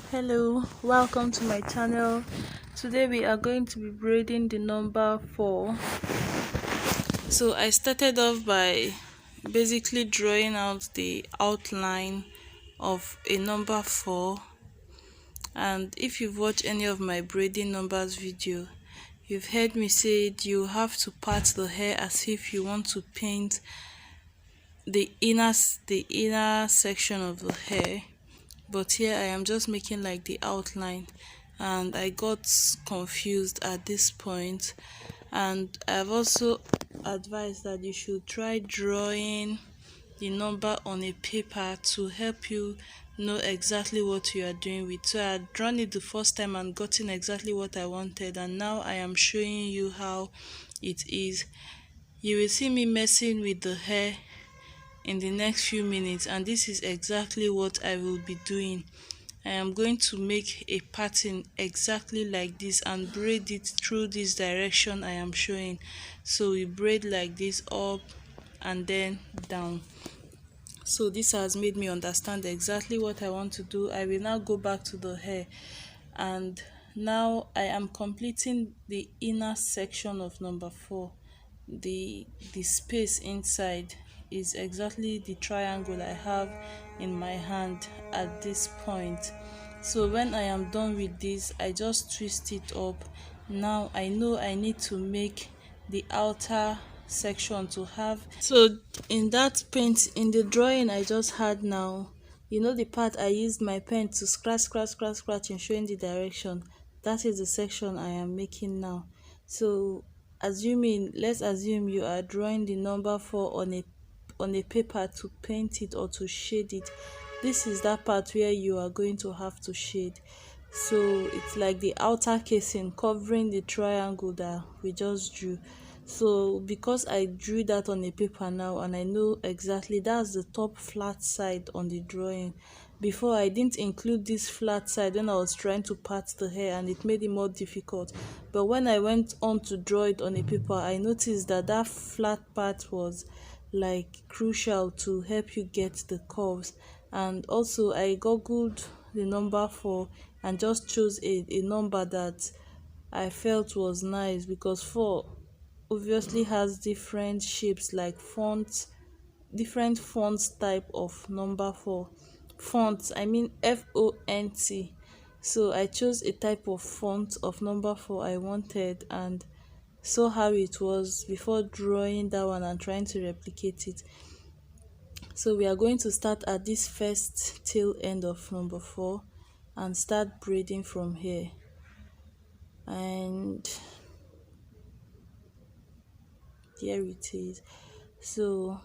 Hello, welcome to my channel. Today we are going to be braiding the number 4. So I started off by basically drawing out the outline of a number 4, and if you've watched any of my braiding numbers video, you've heard me say you have to part the hair as if you want to paint the inner section of the hair. But here I am just making like the outline, and I got confused at this point. And I've also advised that you should try drawing the number on a paper to help you know exactly what you are doing with. So I had drawn it the first time and gotten exactly what I wanted, and now I am showing you how it is. You will see me messing with the hair in the next few minutes, and this is exactly what I will be doing. I am going to make a pattern exactly like this and braid it through this direction I am showing. So we braid like this up and then down. So this has made me understand exactly what I want to do. I will now go back to the hair, and now I am completing the inner section of number 4. The space inside is exactly the triangle I have in my hand at this point. So when I am done with this, I just twist it up. Now I know I need to make the outer section to have. So in that paint, in the drawing I just had now, you know the part I used my pen to scratch and showing the direction, that is the section I am making now. So let's assume you are drawing the number 4 on a paper to paint it or to shade it. This is that part where you are going to have to shade. So it's like the outer casing covering the triangle that we just drew. So because I drew that on a paper now, and I know exactly that's the top flat side on the drawing. Before, I didn't include this flat side when I was trying to part the hair, and it made it more difficult. But when I went on to draw it on a paper, I noticed that that flat part was like crucial to help you get the curves. And also I googled the number 4 and just chose a number that I felt was nice, because 4 obviously has different shapes, like fonts, different fonts type of number 4. Fonts, I mean font. So I chose a type of font of number 4 I wanted, and saw how it was before drawing that one and trying to replicate it. So we are going to start at this first tail end of number 4 and start braiding from here. And here it is. So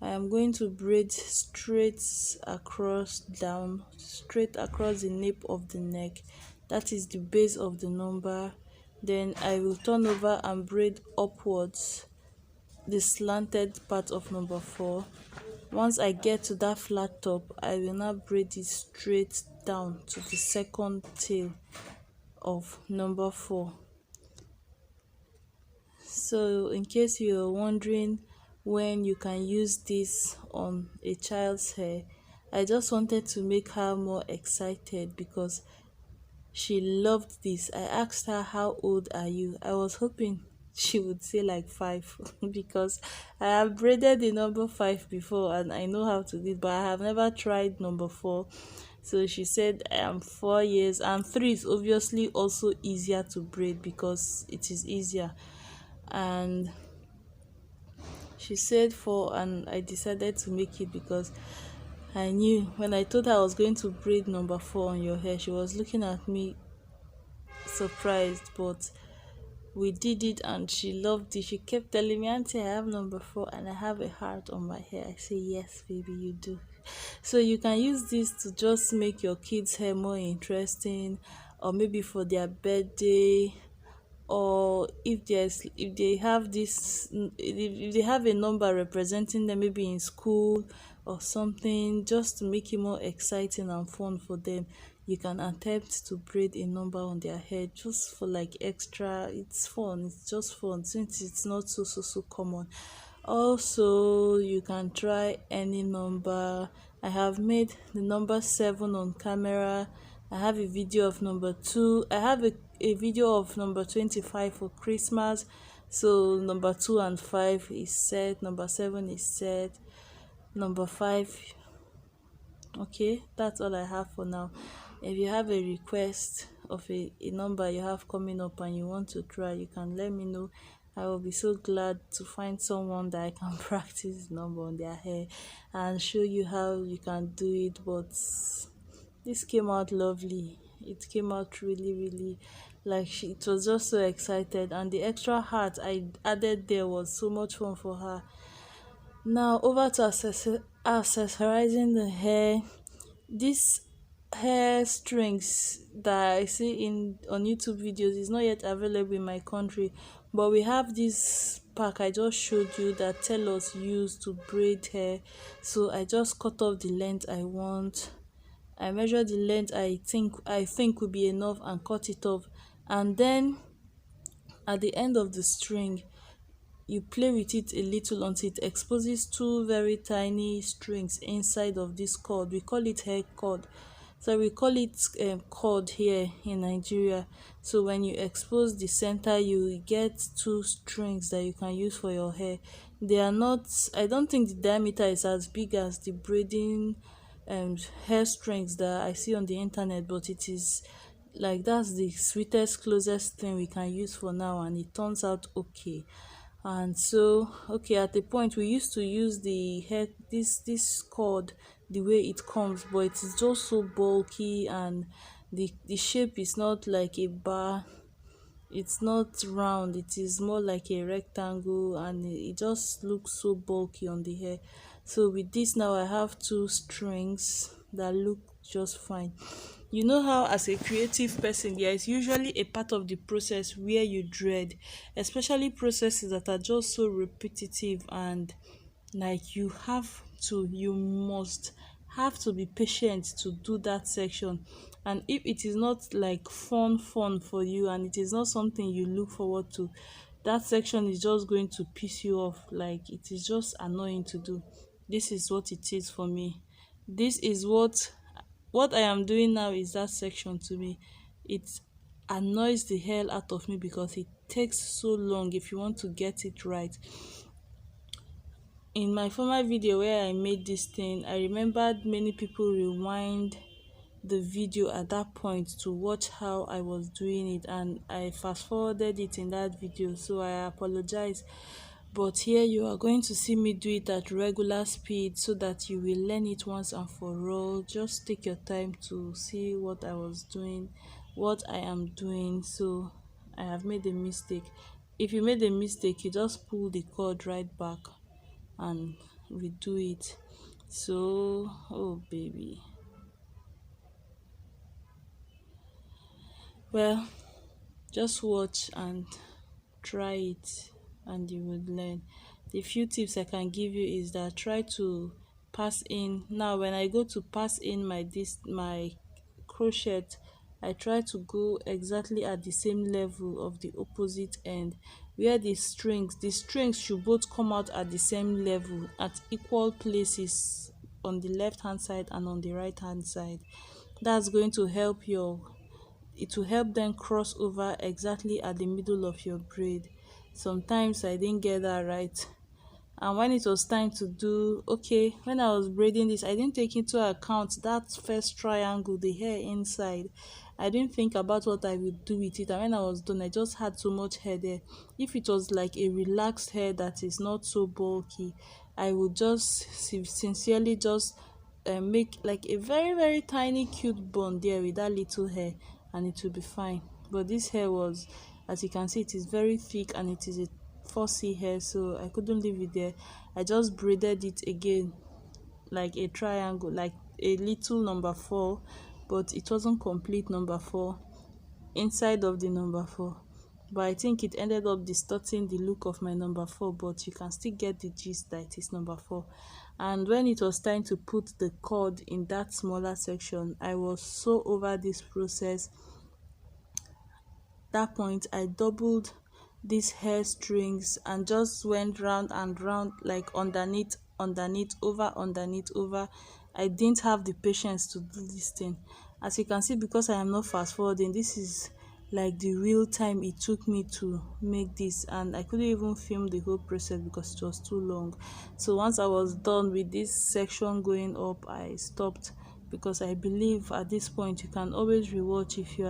I am going to braid straight across down, straight across the nape of the neck. That is the base of the number. Then I will turn over and braid upwards the slanted part of number 4. Once I get to that flat top, I will now braid it straight down to the second tail of number 4. So in case you're wondering when you can use this on a child's hair, I just wanted to make her more excited because she loved this. I asked her, how old are you? I was hoping she would say like 5 because I have braided the number 5 before and I know how to do it, but I have never tried number 4. So she said I am 4 years, and 3 is obviously also easier to braid because it is easier. And she said 4, and I decided to make it because I knew when I told her I was going to braid number 4 on your hair, she was looking at me surprised, but we did it and she loved it. She kept telling me, Auntie, I have number 4 and I have a heart on my hair. I say, yes, baby, you do. So you can use this to just make your kids' hair more interesting, or maybe for their birthday, or if they have this, if they have a number representing them, maybe in school or something, just to make it more exciting and fun for them, you can attempt to braid a number on their head just for like extra. It's fun, it's just fun since it's not so common. Also, you can try any number I have made the number 7 on camera. I have a video of number 2. I have a video of number 25 for Christmas. So number 2 and 5 is set, number 7 is set, number 5. Okay, that's all I have for now. If you have a request of a number you have coming up and you want to try, you can let me know. I will be so glad to find someone that I can practice the number on their hair and show you how you can do it. But this came out lovely. It came out really, really like it was just so excited, and the extra heart I added there was so much fun for her. Now over to accessorizing the hair. This hair strings that I see in on YouTube videos is not yet available in my country, but we have this pack I just showed you that tell us use to braid hair. So I just cut off the length I want. I measure the length I think will be enough and cut it off, and then at the end of the string you play with it a little until it exposes two very tiny strings inside of this cord. We call it hair cord. So we call it cord here in Nigeria. So when you expose the center, you get two strings that you can use for your hair. They are not, I don't think the diameter is as big as the braiding hair strings that I see on the internet, but it is like that's the sweetest closest thing we can use for now, and it turns out okay. And so okay, at the point we used to use the hair this cord the way it comes, but it is just so bulky, and the shape is not like a bar, it's not round, it is more like a rectangle, and it just looks so bulky on the hair. So with this now I have two strings that look just fine. You know how as a creative person there is usually a part of the process where you dread, especially processes that are just so repetitive, and like you must have to be patient to do that section. And if it is not like fun for you, and it is not something you look forward to, that section is just going to piss you off, like it is just annoying to do. This is what it is for me. This is what I am doing now is that section to me. It annoys the hell out of me because it takes so long if you want to get it right. In my former video where I made this thing, I remembered many people rewind the video at that point to watch how I was doing it, and I fast forwarded it in that video, so I apologize. But here you are going to see me do it at regular speed so that you will learn it once and for all. Just take your time to see what I was doing, what I am doing. So I have made a mistake. If you made a mistake, you just pull the cord right back and redo it. So oh baby, well, just watch and try it and you would learn. The few tips I can give you is that try to pass in. Now when I go to pass in my crochet, I try to go exactly at the same level of the opposite end, where the strings should both come out at the same level at equal places on the left hand side and on the right hand side. That's going to help your it will help them cross over exactly at the middle of your braid. Sometimes I didn't get that right, and when it was time to do, okay, when I was braiding this, I didn't take into account that first triangle, the hair inside. I didn't think about what I would do with it, and when I was done, I just had so much hair there. If it was like a relaxed hair that is not so bulky, I would just sincerely just make like a very very tiny cute bun there with that little hair, and it will be fine. But this hair was, as you can see, it is very thick and it is a 4C hair, so I couldn't leave it there. I just braided it again like a triangle, like a little number 4, but it wasn't complete number 4 inside of the number 4. But I think it ended up distorting the look of my number 4, but you can still get the gist that it is number 4. And when it was time to put the cord in that smaller section, I was so over this process. That point I doubled these hair strings and just went round and round, like underneath, over, underneath, over. I didn't have the patience to do this thing. As you can see, because I am not fast forwarding, this is like the real time it took me to make this, and I couldn't even film the whole process because it was too long. So once I was done with this section going up, I stopped, because I believe at this point you can always rewatch if you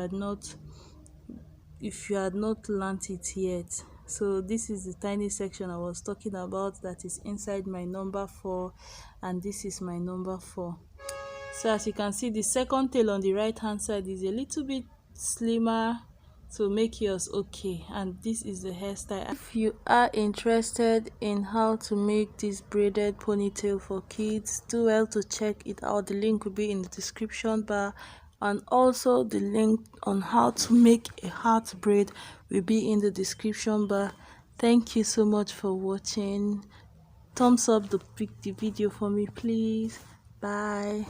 had not learnt it yet. So this is the tiny section I was talking about that is inside my number 4, and this is my number 4. So as you can see, the second tail on the right hand side is a little bit slimmer, so make yours okay. And this is the hairstyle. If you are interested in how to make this braided ponytail for kids, do well to check it out. The link will be in the description bar, and also the link on how to make a heart braid will be in the description bar. Thank you so much for watching. Thumbs up the video for me, please. Bye.